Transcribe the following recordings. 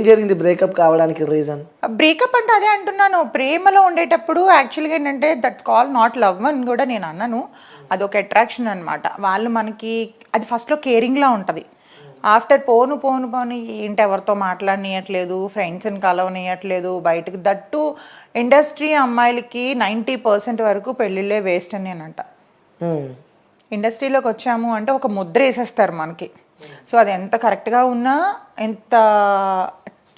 ఏం జరిగింది బ్రేకప్ కావడానికి రీజన్? బ్రేకప్ అంటే అదే అంటున్నాను, ప్రేమలో ఉండేటప్పుడు యాక్చువల్గా ఏంటంటే దట్స్ కాల్ నాట్ లవ్ అని కూడా నేను అన్నాను. అదొక అట్రాక్షన్ అనమాట. వాళ్ళు మనకి అది ఫస్ట్లో కేరింగ్లా ఉంటుంది. ఆఫ్టర్ పోను పోను పోను ఏంటి ఎవరితో మాట్లాడనీయట్లేదు, ఫ్రెండ్స్ని కలవనీయట్లేదు, బయటకు దట్టు ఇండస్ట్రీ అమ్మాయిలకి 90% వరకు పెళ్ళిళ్ళే వేస్ట్ అని నేను అంట. ఇండస్ట్రీలోకి వచ్చాము అంటే ఒక ముద్ర వేసేస్తారు మనకి. సో అది ఎంత కరెక్ట్గా ఉన్నా, ఎంత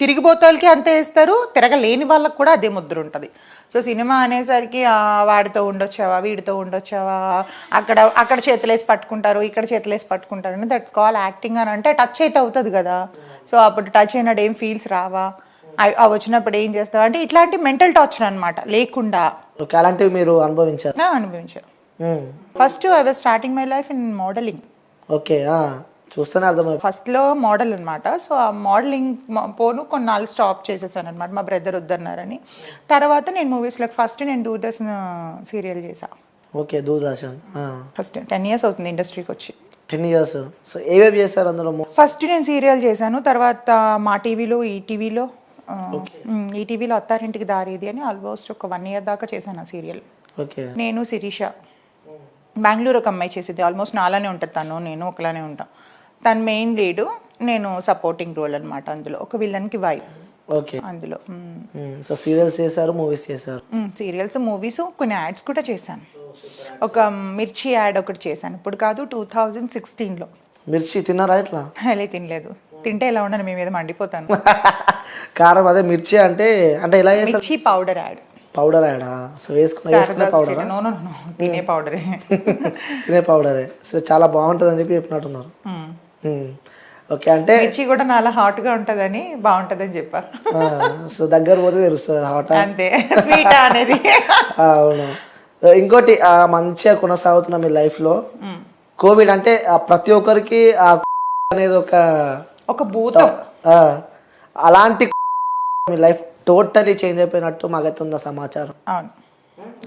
తిరిగిపోతాలకి అంతే వేస్తారు, తిరగలేని వాళ్ళకి కూడా అదే ముద్ర ఉంటుంది. సో సినిమా అనేసరికి వాడితో ఉండొచ్చావా, వీడితో ఉండొచ్చావా, అక్కడ చేతులేసి పట్టుకుంటారు, ఇక్కడ చేతులేసి పట్టుకుంటారు అని దట్స్ కాల్ యాక్టింగ్ అని అంటే టచ్ అయితే అవుతుంది కదా. సో అప్పుడు టచ్ అయినట్టు ఏం ఫీల్స్ రావా, అవి వచ్చినప్పుడు ఏం చేస్తావు అంటే ఇట్లాంటి మెంటల్ టార్చర్ అనమాట లేకుండా. అలాంటివి మీరు అనుభవించారు? అనుభవించాను. First I was starting my life in modelling. Okay, చూస్తేనే అర్థమైంది. ఫస్ట్లో మోడల్ అనమాట. సో ఆ మోడలింగ్ పోను కొన్నాళ్ళు స్టాప్ చేసేసాను అనమాట, మా బ్రదర్ వద్దన్నారని. తర్వాత నేను మూవీస్లోకి ఫస్ట్ నేను దూరదర్శన్ సీరియల్ చేశాను. ఓకే, దూరదర్శన్. ఫస్ట్ 10 years అవుతుంది ఇండస్ట్రీకి వచ్చి. 10 years. సో ఏవేవి చేశారు అందులో? ఫస్ట్ నేను సీరియల్ చేశాను, తర్వాత మా టీవీలో, ఈటీవీలో అత్తారింటికి దారేది అని ఆల్మోస్ట్ ఒక 1 year దాకా చేశాను ఆ సీరియల్. ఓకే. నేను శిరీష, బెంగళూరు ఒక అమ్మాయి చేసేది, ఆల్మోస్ట్ నాలానే ఉంటుంది తను, నేను ఒకలానే ఉంటాం. తను మెయిన్ లీడు, నేను సపోర్టింగ్ రోల్ అనమాట అందులో, ఒక విలన్కి వైఫ్. ఓకే. అందులో సో సీరియల్స్ చేశారు, మూవీస్ చేశారు? సీరియల్స్, మూవీస్, కొన్ని యాడ్స్ కూడా చేశాను. ఒక మిర్చి యాడ్ ఒకటి చేశాను, ఇప్పుడు కాదు 2016లో. మిర్చి తిన్నారా ఇట్లా? అలా తినలేదు, తింటే ఎలా ఉండను, మీ మీద మండిపోతాను. కారం అదే మిర్చి అంటే ఎలా చేస్తారు? మిర్చి పౌడర్ యాడ్. పౌడర్ యాడా? సో వేసుకునే పౌడర్? తినే పౌడరే. తినే పౌడరే. సో చాలా బాగుంటుంది అని చెప్పి చెప్పినట్టున్నారు. ఓకే, అంటే మిర్చి కూడా నాలా హాట్ గా ఉంటదని బాగుంటదని చెప్పా. సో దగ్గర పోతే తెలుస్తుంది హాట్ అంతే, స్వీట్ అనేది. అవును. ఇంకోటి మంచిగా కొనసాగుతున్న మీ లైఫ్ లో కోవిడ్ అంటే ప్రతి ఒక్కరికి అనేది ఒక భూతం. అలాంటి మీ లైఫ్ టోటలీ చేంజ్ అయిపోయినట్టు మాకైతే ఉందా సమాచారం? అవును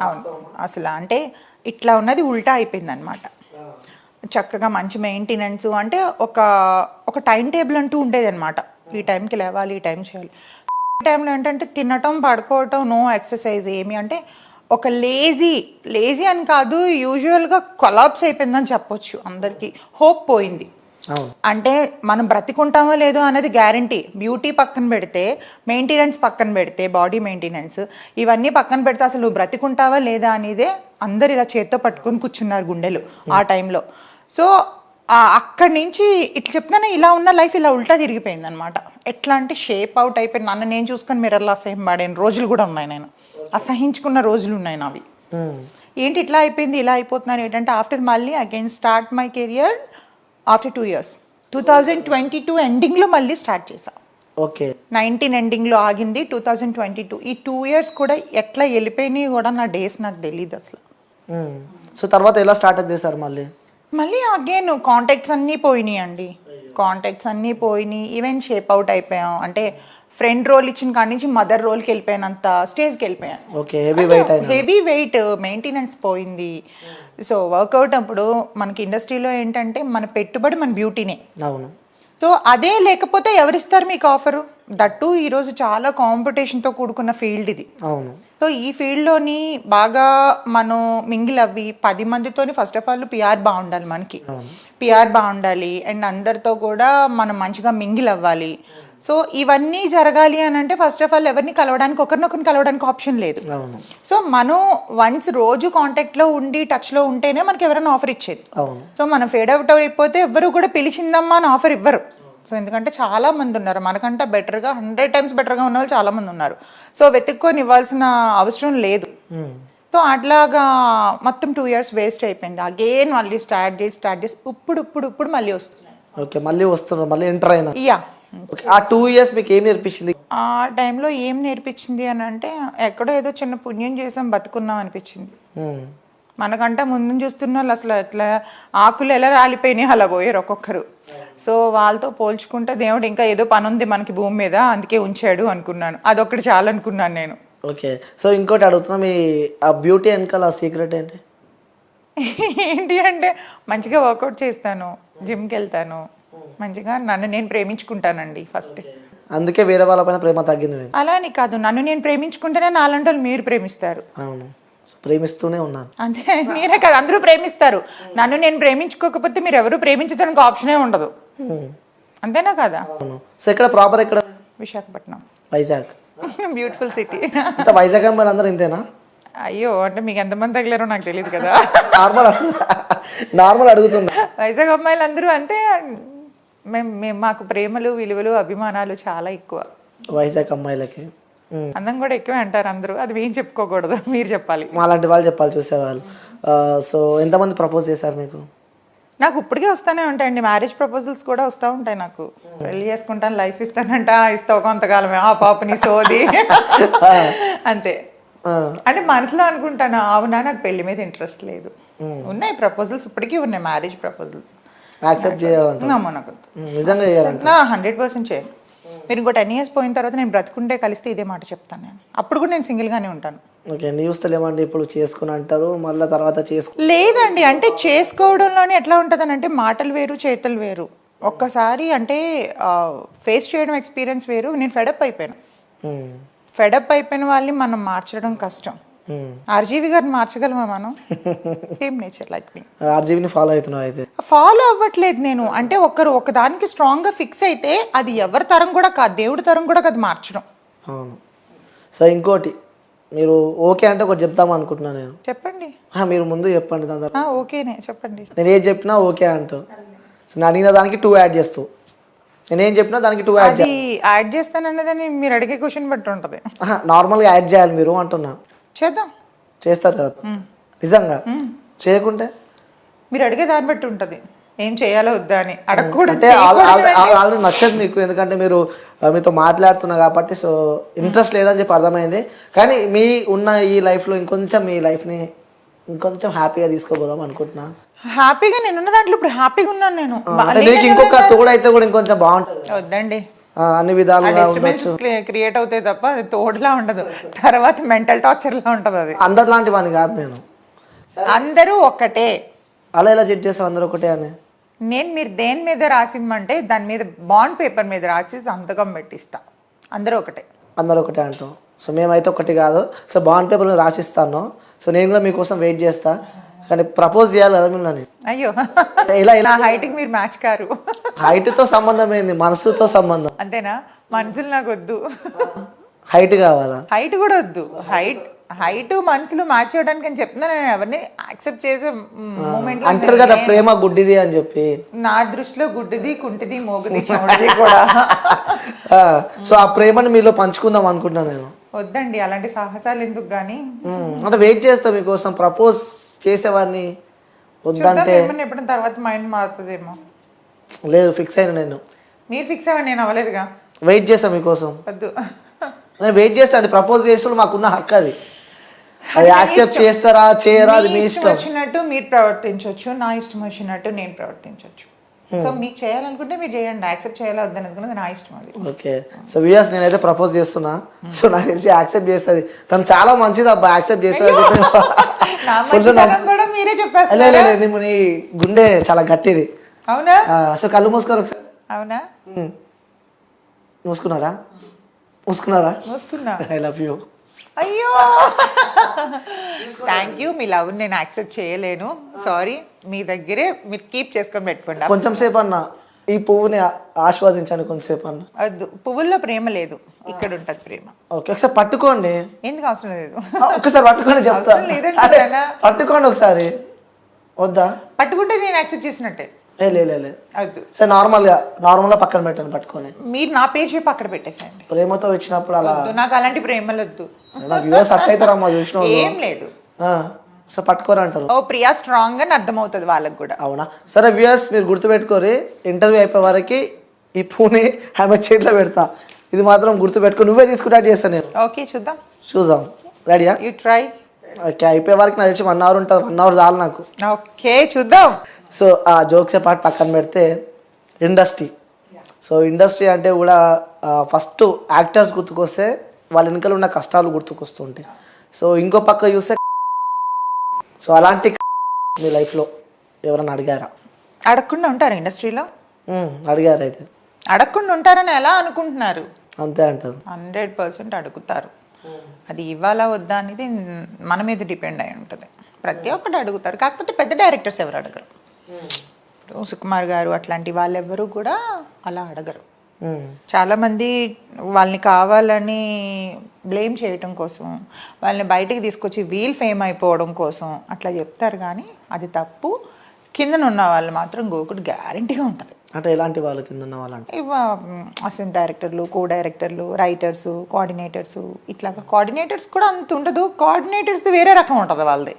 అవును, అసలు అంటే ఇట్లా ఉన్నది ఉల్టా అయిపోయింది అనమాట. చక్కగా మంచి మెయింటెనెన్స్ అంటే ఒక టైం టేబుల్ అంటూ ఉండేది అనమాట. ఈ టైంకి లేవాలి, ఈ టైం చేయాలి. ఈ టైంలో ఏంటంటే తినటం, పడుకోవటం, నో ఎక్సర్సైజ్ ఏమి, అంటే ఒక లేజీ అని కాదు, యూజువల్గా కొలాప్స్ అయిపోయిందని చెప్పొచ్చు. అందరికీ హోప్ పోయింది. అంటే మనం బ్రతికుంటామో లేదో అనేది గ్యారంటీ. బ్యూటీ పక్కన పెడితే, మెయింటెనెన్స్ పక్కన పెడితే, బాడీ మెయింటెనెన్స్ ఇవన్నీ పక్కన పెడితే అసలు నువ్వు బ్రతికుంటావా లేదా అనేదే అందరు ఇలా చేత్తో పట్టుకొని కూర్చున్నారు గుండెలు ఆ టైంలో. సో అక్కడి నుంచి ఇట్లా చెప్తానే ఇలా ఉన్న లైఫ్ ఇలా ఉల్టా తిరిగిపోయింది అనమాట. ఎట్లా అంటే షేప్ అవుట్ అయిపోయింది. నన్ను నేను చూసుకొని మిర్రర్లో అసహ్యం పడిన రోజులు కూడా ఉన్నాయి, నేను అసహించుకున్న రోజులు ఉన్నాయి నావి. ఏంటి ఇట్లా అయిపోయింది, ఇలా అయిపోతున్నారు ఏంటంటే ఆఫ్టర్ మళ్ళీ again start my career after 2 years. 2022 ఎండింగ్లో మళ్ళీ స్టార్ట్ చేశా. ఓకే. 19 ఎండింగ్లో ఆగింది, 2022. ఈ 2 years కూడా ఎట్లా వెళ్ళిపోయినాయి కూడా నా డేస్ నాకు తెలియదు అసలు. సో తర్వాత ఎలా స్టార్ట్అప్ చేశారు మళ్ళీ అగైన్ కాంటాక్ట్స్ అన్నీ పోయినాయి అండి. కాంటాక్ట్స్ అన్నీ పోయినాయి. ఈవెన్ షేప్ అవుట్ అయిపోయాం. అంటే ఫ్రెండ్ రోల్ ఇచ్చిన కాడి నుంచి మదర్ రోల్కి వెళ్ళిపోయానంత స్టేజ్కి వెళ్ళిపోయాను. ఓకే. హెవీ వెయిట్, మెయింటెనెన్స్ పోయింది. సో వర్కౌట్ అప్పుడు మనకి ఇండస్ట్రీలో ఏంటంటే మన పెట్టుబడి మన బ్యూటీనే. అవును. సో అదే లేకపోతే ఎవరిస్తారు మీకు ఆఫరు? దట్టు ఈరోజు చాలా కాంపిటీషన్తో కూడుకున్న ఫీల్డ్ ఇది. అవును. సో ఈ ఫీల్డ్లోని బాగా మనం మింగిల్ అవ్వి 10 మందితోని ఫస్ట్ ఆఫ్ ఆల్ పిఆర్ బాగుండాలి, మనకి పిఆర్ బాగుండాలి, అండ్ అందరితో కూడా మనం మంచిగా మింగిల్ అవ్వాలి. సో ఇవన్నీ జరగాలి అని అంటే ఫస్ట్ ఆఫ్ ఆల్ ఎవరిని కలవడానికి, ఒకరినొకరిని కలవడానికి ఆప్షన్ లేదు. సో మనం వన్స్ రోజు కాంటాక్ట్లో ఉండి టచ్లో ఉంటేనే మనకి ఎవరైనా ఆఫర్ ఇచ్చేది. సో మనం ఫేడ్ అవుట్ అయిపోతే ఎవరు కూడా పిలిచిందమ్మా అని ఆఫర్ ఇవ్వరు. సో ఎందుకంటే చాలా మంది ఉన్నారు మనకంటే బెటర్గా, 100 times బెటర్గా ఉన్న వాళ్ళు చాలా మంది ఉన్నారు. సో వెతుక్కొని ఇవ్వాల్సిన అవసరం లేదు. సో అట్లాగా మొత్తం 2 years వేస్ట్ అయిపోయింది. అగైన్ మళ్ళీ స్టార్ట్ చేసి ఇప్పుడు మళ్ళీ వస్తున్నాయి. ఓకే, మళ్ళీ వస్తున్నారు, మళ్ళీ ఎంటర్ అయినా. యా. ఆ 2 years మీకు ఏం నేర్పించింది? ఆ టైంలో ఏం నేర్పించింది అని అంటే ఎక్కడో ఏదో చిన్న పుణ్యం చేసాం, బతుకున్నాం అనిపించింది. మనకంటే ముందు చూస్తున్న వాళ్ళు అసలు ఎట్లా ఆకులు ఎలా రాలిపోయినాయి అలా పోయారు ఒక్కొక్కరు. సో వాళ్ళతో పోల్చుకుంటే దేవుడు ఇంకా ఏదో పని ఉంది మనకి భూమి మీద, అందుకే ఉంచాడు అనుకున్నాను. అదొక్కటి చాలు అనుకున్నాను నేను. ఓకే. సో ఇంకోటి అడుగుతున్నా, మీ ఆ బ్యూటీ వెనకాల సీక్రెట్ ఏంటి? ఏంటి అంటే మంచిగా వర్కౌట్ చేస్తాను, జిమ్కి వెళ్తాను, మంచిగా నన్ను నేను ప్రేమించుకుంటానండి ఫస్ట్. అందుకే వేరే వాళ్ళపైన ప్రేమ తగ్గింది మీకు. అలా అని కాదు, నన్ను నేను ప్రేమించుకుంటేనే నాలంటి వాళ్ళు మీరు ప్రేమిస్తారు. అవును, ప్రేమిస్తూనే ఉన్నాను. అంటే మీరే కాదు, అందరూ ప్రేమిస్తారు. నన్ను నేను ప్రేమించుకోకపోతే మీరు ఎవరు ప్రేమించడానికి ఆప్షనే ఉండదు. అంతేనా కదా? అవును. సో ఎక్కడ ప్రాపర్ ఎక్కడ? విశాఖపట్నం. వైజాగ్. Beautiful city. అంత వైజాగ్ అమ్మాయిలు అందరూ ఇంతేనా? అయ్యో, అంటే మీకు ఎంతమంది తగిలారో నాకు తెలియదు కదా. నార్మల్ అడుగుతున్నా. వైజాగ్ అమ్మాయిలు అందరూ అంటే మేము మాకు ప్రేమలు విలువలు అభిమానాలు చాలా ఎక్కువ. వైజాగ్ అమ్మాయిలకి అందం కూడా ఎక్కువే అంటారు అందరూ, అది మేము చెప్పుకోకూడదు, మీరు చెప్పాలి. అలాంటి వాళ్ళు చెప్పాలి, చూసేవాళ్ళు. సో ఎంతమంది ప్రపోజ్ చేశారు మీకు? నాకు ఇప్పటికే వస్తూనే ఉంటాయండి, మ్యారేజ్ ప్రపోజల్స్ కూడా వస్తూ ఉంటాయి. నాకు పెళ్లి చేసుకుంటాను, లైఫ్ ఇస్తానంట, ఇస్తావు కొంతకాలమే, ఆ పాపని సోది అంతే. అంటే మనసులో అనుకుంటాను, అవునా నాకు పెళ్లి మీద ఇంట్రెస్ట్ లేదు. ఉన్నాయి ప్రపోజల్స్, ఇప్పటికీ ఉన్నాయి మ్యారేజ్ ప్రపోజల్స్. యాక్సెప్ట్ చేయాలంటే నాకు నిజంగా చేయాలంటే 100% చేయాలి. మీరు ఇంకో 10 years పోయిన తర్వాత నేను బ్రతుకుంటే కలిస్తే ఇదే మాట చెప్తాను నేను. అప్పుడు కూడా నేను సింగిల్గానే ఉంటాను. ఓకే, న్యూస్తలేమండి ఇప్పుడు చేసుకుని అంటారు, మళ్ళీ తర్వాత లేదండి, అంటే చేసుకోవడంలోనే ఎట్లా ఉంటుంది అంటే మాటలు వేరు చేతులు వేరు. ఒక్కసారి అంటే ఫేస్ చేయడం ఎక్స్పీరియన్స్ వేరు. నేను ఫెడప్ అయిపోయాను. ఫెడప్ అయిపోయిన వాళ్ళని మనం మార్చడం కష్టం. ఆర్జీవి గారిని మార్చగలమా మనం? సేమ్ నేచర్ లైక్ మీ. ఆర్జీవిని ఫాలో అవుతున్నావు అయితే? ఫాలో అవ్వట్లేదు నేను. అంటే ఒకదానికి స్ట్రాంగ్ గా ఫిక్స్ అయితే అది ఎవరి తరం కూడా కాదు, దేవుడి తరం కూడా కాదు మార్చడం. అవును. సో ఇంకోటి, మీరు ఓకే అంటే ఒకటి చెప్తాము అనుకుంటున్నాను నేను. చెప్పండి. మీరు ముందు చెప్పండి, దాని తర్వాత ఓకేనే చెప్పండి. నేను ఏం చెప్పినా ఓకే అంటావు. నేను అడిగిన దానికి 2 యాడ్ చేస్తావు, నేనేం చెప్పినా దానికి 2 యాడ్ చేస్తానన్నదని మీరు అడిగే క్వశ్చన్ బట్టి ఉంటుంది. నార్మల్గా యాడ్ చేయాలి మీరు అంటున్నా. చేద్దాం. చేస్తారు కదా నిజంగా? చేయకుంటే మీరు అడిగే దాన్ని బట్టి ఉంటుంది ఏం చేయాలో వద్దా అని. అడగకూడదు అంటే ఆల్రెడీ నచ్చదు మీకు, ఎందుకంటే మీరు మీతో మాట్లాడుతున్నా కాబట్టి. సో ఇంట్రెస్ట్ లేదని చెప్పి అర్థమైంది. కానీ మీ ఉన్న ఈ లైఫ్లో ఇంకొంచెం మీ లైఫ్ని ఇంకొంచెం హ్యాపీగా తీసుకోపోదాం అనుకుంటున్నా. హ్యాపీగా నేనున్న దాంట్లో ఇప్పుడు హ్యాపీగా ఉన్నాను నేను. ఇంకొక తోడు అయితే కూడా ఇంకొంచెం బాగుంటుంది. వద్దండి, అన్ని విధాలుగా క్రియేట్ అవుతాయి తప్ప అది తోడులా ఉండదు, తర్వాత మెంటల్ టార్చర్ లా ఉంటది. అది అందరు లాంటి వాడిని కాదు నేను. అందరూ ఒక్కటే. అలా ఎలా చెక్ చేస్తారు అందరూ ఒకటే అని? మీరు దేని మీద రాసిమ్మంటే దాని మీద బాండ్ పేపర్ మీద రాసి సంతకం పెట్టిస్తా. అందరూ ఒకటే. అందరూ ఒకటే అంటాం. సో మేమైతే ఒకటి కాదు. సో బాండ్ పేపర్ మీద రాసిస్తాను. సో నేను కూడా మీకోసం వెయిట్ చేస్తా. కానీ ప్రపోజ్ చేయాలి కదా మిమ్మల్ని. అయ్యో, ఇలా హైట్ కి మీరు మ్యాచ్ కారు. హైట్ తో సంబంధం ఏంది, మనసుతో సంబంధం. అంతేనా? మనసులు నాకు వద్దు, హైట్ కావాలా? హైట్ కూడా వద్దు. హైట్ మనసులు మ్యాచ్ చేయడానికి అని చెప్తున్నా. నేను ఎవరిని యాక్సెప్ట్ చేసే మూమెంట్ అంటారు కదా ప్రేమ గుడ్డిది అని చెప్పి. నా దృష్టిలో గుడ్డిది, కుంటిది, మోగుది, చెవుడిది కూడా. సో ఆ ప్రేమను మీలో పంచుకుందాం అనుకుంటున్నా నేను. వద్దండి అలాంటి సాహసాలు ఎందుకు గానీ. అంటే వెయిట్ చేస్తా మీకోసం. ప్రపోజ్ చేసేవాడిని వద్దంటే ఎప్పుడైనా తర్వాత మైండ్ మారుతుందేమో. లేదు, ఫిక్స్ అయినా నేను. మీరు ఫిక్స్ అవ్వండి, నేను అవ్వలేదుగా. వెయిట్ చేస్తా మీకోసం. వద్దు, నేను వెయిట్ చేస్తాను. ప్రపోజ్ చేసిన మాకున్న హక్కు అది. అది యాక్సెప్ట్ చేస్తారా చేయరా అది మీ ఇష్టం. వచ్చినట్టు మీరు ప్రవర్తించవచ్చు, నా ఇష్టం వచ్చినట్టు నేను ప్రవర్తించవచ్చు. సో మీకు చేయాలనుకుంటే మీరు చేయండి, యాక్సెప్ట్ చేయాలి వద్దని అనుకున్నది నా ఇష్టం అది. ఓకే. సో వియాస్ నేనైతే ప్రపోజ్ చేస్తున్నా. సో నాకు తెలిసి యాక్సెప్ట్ చేస్తుంది. తను చాలా మంచిది అబ్బా, యాక్సెప్ట్ చేస్తుంది. మీరే చెప్పేస్తారు. నీ గుండె చాలా గట్టిది. అవునా? సో కళ్ళు మూసుకోరు ఒకసారి. అవునా? మూసుకున్నారా? మూసుకున్నా. I love you. అయ్యో, థ్యాంక్ యూ. మీ లవ్ నేను యాక్సెప్ట్ చేయలేను, సారీ. మీ దగ్గరే మీరు కీప్ చేసుకొని పెట్టుకోండి. కొంచెం సేపు అన్న ఈ పువ్వుని ఆస్వాదించాను, కొంచెంసేపు అన్న. వద్దు, పువ్వుల్లో ప్రేమ లేదు, ఇక్కడ ఉంటది ప్రేమ. ఓకే, ఒకసారి పట్టుకోండి. ఎందుకు అవసరం లేదు? ఒకసారి పట్టుకోండి, చెప్తా. పట్టుకోండి ఒకసారి. వద్దా? పట్టుకుంటే నేను యాక్సెప్ట్ చేసినట్టే. లేదు సార్, నార్మల్ గా పక్కన పెట్టండి పట్టుకొని. మీరు నా పేరు చెప్పి అక్కడ పెట్టేసేయండి. ప్రేమతో వచ్చినప్పుడు అలా. నాకు అలాంటి ప్రేమలు వద్దు. సెట్ అవుతారమ్మా చూసిన. ఏం లేదు. సో పట్టుకోరంటారు. ఓ ప్రియా స్ట్రాంగ్ అని అర్థమవుతుంది వాళ్ళకి కూడా. అవునా? సరే వ్యూయర్స్, మీరు గుర్తుపెట్టుకోరి, ఇంటర్వ్యూ అయిపోయే వరకు ఈ పూని ఆమె చేతిలో పెడతా. ఇది మాత్రం గుర్తుపెట్టుకో. నువ్వే తీసుకుంటా చేస్తాను నేను. ఓకే, చూద్దాం. రెడీయా? You try. ఓకే, అయిపోయే వరకు నాకు తెలిసి 1 hour ఉంటుంది. 1 hour చాలు నాకు. ఓకే, చూద్దాం. సో ఆ జోక్సే పాటు పక్కన పెడితే ఇండస్ట్రీ. సో ఇండస్ట్రీ అంటే కూడా ఫస్ట్ యాక్టర్స్ గుర్తుకొస్తే వాళ్ళ వెనకాల ఉన్న కష్టాలు గుర్తుకొస్తుంటాయి. సో ఇంకో పక్క చూస్తే, సో అలాంటి మీ లైఫ్లో ఎవరైనా అడిగారా? అడగకుండా ఉంటారు ఇండస్ట్రీలో? అడిగారు. అయితే అడగకుండా ఉంటారని ఎలా అనుకుంటున్నారు? అంతే అంటారు. 100% అడుగుతారు. అది ఇవ్వాలా వద్దా అనేది మన మీద డిపెండ్ అయి ఉంటుంది. ప్రతి ఒక్కటి అడుగుతారు, కాకపోతే పెద్ద డైరెక్టర్స్ ఎవరు అడగరు. ఇప్పుడు సుకుమార్ గారు అట్లాంటి వాళ్ళెవ్వరూ కూడా అలా అడగరు. చాలా మంది వాళ్ళని కావాలని బ్లేమ్ చేయటం కోసం, వాళ్ళని బయటికి తీసుకొచ్చి వీల్ ఫేమ్ అయిపోవడం కోసం అట్లా చెప్తారు, కానీ అది తప్పు. కిందన ఉన్న వాళ్ళు మాత్రం గోకుడు గ్యారంటీగా ఉంటుంది. అంటే ఎలాంటి వాళ్ళు కింద ఉన్న వాళ్ళంటే అసిస్టెంట్ డైరెక్టర్లు, కో డైరెక్టర్లు, రైటర్స్, కోఆర్డినేటర్స్, ఇట్లాగా కోఆర్డినేటర్స్ కూడా అంత ఉండదు. కోఆర్డినేటర్స్ వేరే రకం ఉంటుంది వాళ్ళది.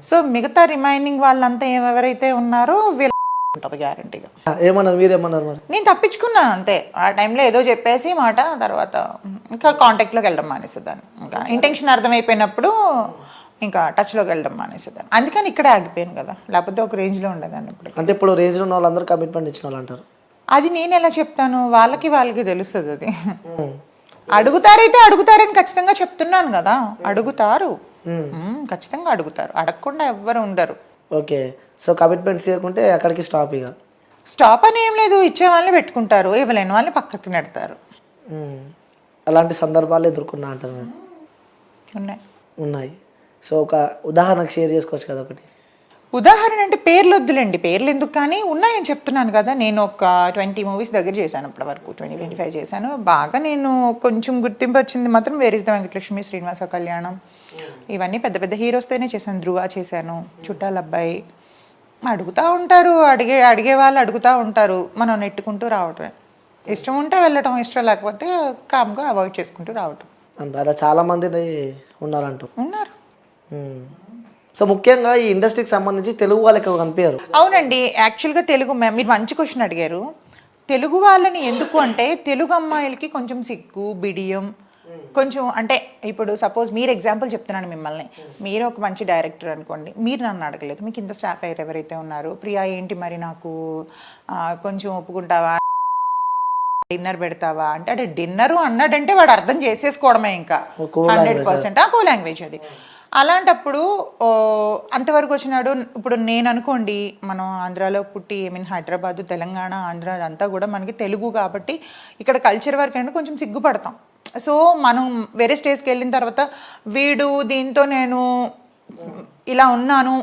సో మిగతా రిమైనింగ్ వాళ్ళంతా ఎవరైతే ఉన్నారో వీళ్ళ ఉంటుంది గ్యారంటీగా. ఏమన్నారు, మీరేమన్నారు మరి? నేను తప్పించుకున్నాను అంతే. ఆ టైంలో ఏదో చెప్పేసి మాట, తర్వాత ఇంకా కాంటాక్ట్లోకి వెళ్ళడం మానేసేదాన్ని. ఇంకా ఇంటెన్షన్ అర్థమైపోయినప్పుడు ఇంకా టచ్లోకి వెళ్ళడం మానేసేదాన్ని. అందుకని ఇక్కడే ఆగిపోయాను కదా, లేకపోతే ఒక రేంజ్లో ఉండేదాన్ని ఇప్పుడు. అంటే ఇప్పుడు రేంజ్లో ఉన్న వాళ్ళందరూ కమిట్మెంట్ ఇచ్చిన వాళ్ళు అంటారు. అది నేను ఎలా చెప్తాను, వాళ్ళకి తెలుస్తుంది. అది అడుగుతారైతే అడుగుతారని ఖచ్చితంగా చెప్తున్నాను కదా. అడుగుతారు, ఖచ్చితంగా అడుగుతారు. అడగకుండా ఎవ్వరు ఉండరు. ఓకే, సో కమిట్మెంట్స్ చేయకుంటే అక్కడికి స్టాప్. ఇక స్టాప్ అని ఏం లేదు, ఇచ్చే వాళ్ళని పెట్టుకుంటారు, ఇవ్వలేని వాళ్ళని పక్కకి నెడతారు. అలాంటి సందర్భాలు ఎదుర్కొన్నా అంటారు మీరు? ఉన్నాయి. సో ఒక ఉదాహరణకు షేర్ చేసుకోవచ్చు కదా ఒకటి. ఉదాహరణ అంటే పేర్లు వద్దులేండి, పేర్లు ఎందుకు, కానీ ఉన్నాయని చెప్తున్నాను కదా. నేను ఒక 20 మూవీస్ దగ్గర చేశాను అప్పటి వరకు, 20-25 చేశాను. బాగా నేను కొంచెం గుర్తింపు వచ్చింది మాత్రం where is the Venkatalakshmi, Srinivasa Kalyanam, ఇవన్నీ పెద్ద పెద్ద హీరోస్తోనే చేశాను. ధృవ చేశాను, చుట్టాల అబ్బాయి. అడుగుతూ ఉంటారు, అడిగే వాళ్ళు అడుగుతూ ఉంటారు, మనం నెట్టుకుంటూ రావటమే. ఇష్టం ఉంటే వెళ్ళటం, ఇష్టం లేకపోతే కామ్గా అవాయిడ్ చేసుకుంటూ రావటం. అంత చాలా మంది ఉన్నారు. సో ముఖ్యంగా ఈ ఇండస్ట్రీకి సంబంధించి తెలుగు వాళ్ళకి కనిపించారు. అవునండి, యాక్చువల్గా తెలుగు, మీరు మంచి క్వశ్చన్ అడిగారు. తెలుగు వాళ్ళని ఎందుకు అంటే, తెలుగు అమ్మాయిలకి కొంచెం సిగ్గు, బిడియం, కొంచెం అంటే ఇప్పుడు సపోజ్ మీరు ఎగ్జాంపుల్ చెప్తున్నాను మిమ్మల్ని. మీరు ఒక మంచి డైరెక్టర్ అనుకోండి, మీరు నన్ను అడగలేదు, మీకు ఇంత స్టాఫ్ ఎవరైతే ఉన్నారు, ప్రియా ఏంటి మరి నాకు కొంచెం ఒప్పుకుంటావా, డిన్నర్ పెడతావా అంటే, అంటే డిన్నరు అన్నాడంటే వాడు అర్థం చేసేసుకోవడమే ఇంకా 100%. కో లాంగ్వేజ్ అది. అలాంటప్పుడు అంతవరకు వచ్చినాడు. ఇప్పుడు నేను అనుకోండి, మనం ఆంధ్రాలో పుట్టి, హైదరాబాద్, తెలంగాణ, ఆంధ్ర అదంతా కూడా మనకి తెలుగు కాబట్టి ఇక్కడ కల్చర్ వరకు అంటే కొంచెం సిగ్గుపడతాం. సో మనం వేరే స్టేజ్కి వెళ్ళిన తర్వాత వీడు దీంతో నేను ఇలా ఉన్నాను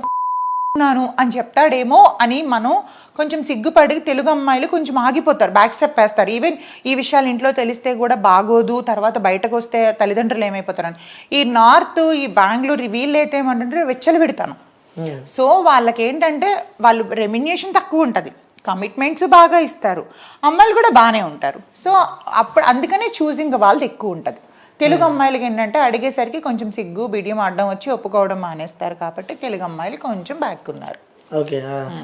అని చెప్తాడేమో అని మనం కొంచెం సిగ్గుపడి తెలుగు అమ్మాయిలు కొంచెం ఆగిపోతారు, బ్యాక్ స్టెప్ వేస్తారు. ఈవెన్ ఈ విషయాలు ఇంట్లో తెలిస్తే కూడా బాగోదు, తర్వాత బయటకు వస్తే తల్లిదండ్రులు ఏమైపోతారని. ఈ నార్త్, ఈ బెంగళూరు, వీళ్ళు అయితే ఏమంటే వెచ్చలు పెడతాను. సో వాళ్ళకి ఏంటంటే వాళ్ళు రెమ్యునరేషన్ తక్కువ ఉంటుంది, కమిట్మెంట్స్ బాగా ఇస్తారు, అమ్మాయిలు కూడా బాగానే ఉంటారు. సో అప్పుడు అందుకనే చూసింగ్ వాళ్ళది ఎక్కువ ఉంటుంది. తెలుగు అమ్మాయిలకి ఏంటంటే అడిగేసరికి కొంచెం సిగ్గు, బిడియం అడ్డం వచ్చి ఒప్పుకోవడం మానేస్తారు, కాబట్టి తెలుగు అమ్మాయిలు కొంచెం బ్యాక్ ఉన్నారు. ఓకే,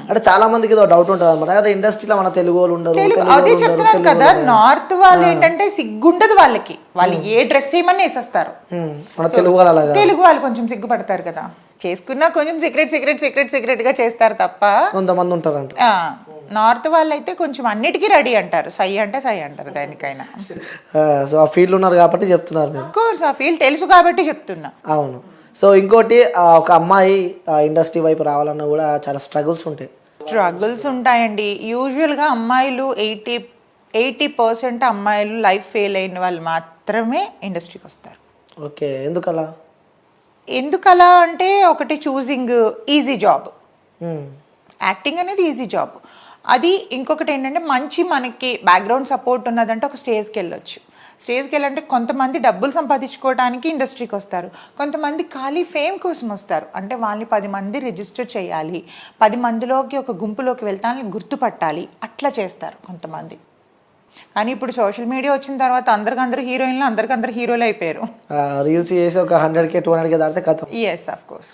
అంటే చాలా మందికి డౌట్ ఉంటుంది అనమాట, ఇండస్ట్రీలో మన తెలుగు వాళ్ళు ఉండరు. అదే చెప్తున్నాను కదా, నార్త్ వాళ్ళు ఏంటంటే సిగ్గుండదు వాళ్ళకి, వాళ్ళు ఏ డ్రెస్ ఏమన్నా వేసేస్తారు. మన తెలుగు వాళ్ళు అలాగా, తెలుగు వాళ్ళు కొంచెం సిగ్గుపడతారు కదా, చేసుకున్నా కొంచెం సీక్రెట్ గా చేస్తారు తప్ప. కొంతమంది ఉంటారంట. నార్త్ వాళ్ళు అయితే కొంచెం అన్నిటికీ రెడీ అంటారు, సై అంటే సై అంటారు దానికైనా. సో ఆ ఫీల్డ్ ఉన్నారు కాబట్టి చెప్తున్నారు. కోర్స్ ఆ ఫీల్డ్ తెలుసు కాబట్టి చెప్తున్నా. అవును. సో ఇంకోటి, ఒక అమ్మాయి ఇండస్ట్రీ వైపు రావాలన్నా కూడా చాలా స్ట్రగుల్స్ ఉంటాయండి. యూజువల్గా అమ్మాయిలు 80% అమ్మాయిలు లైఫ్ ఫెయిల్ అయిన వాళ్ళు మాత్రమే ఇండస్ట్రీకి వస్తారు. ఓకే, ఎందుకలా అంటే ఒకటి చూసింగ్ ఈజీ జాబ్, యాక్టింగ్ అనేది ఈజీ జాబ్. అది ఇంకొకటి ఏంటంటే మంచి మనకి బ్యాక్గ్రౌండ్ సపోర్ట్ ఉన్నదంటే ఒక స్టేజ్కి వెళ్ళొచ్చు. స్టేజ్కి వెళ్ళాలంటే కొంతమంది డబ్బులు సంపాదించుకోవడానికి ఇండస్ట్రీకి వస్తారు, కొంతమంది ఖాళీ ఫేమ్ కోసం వస్తారు. అంటే వాళ్ళని 10 మంది రిజిస్టర్ చేయాలి, 10 మందిలోకి ఒక గుంపులోకి వెళ్తానని గుర్తుపట్టాలి, అట్లా చేస్తారు కొంతమంది. కానీ ఇప్పుడు సోషల్ మీడియా వచ్చిన తర్వాత అందరికందరూ హీరోయిన్లు, అందరికందరూ హీరోలు అయిపోయారు. రీల్స్ చేసి ఒక 100K 200K దాటితే కథ. yes of course.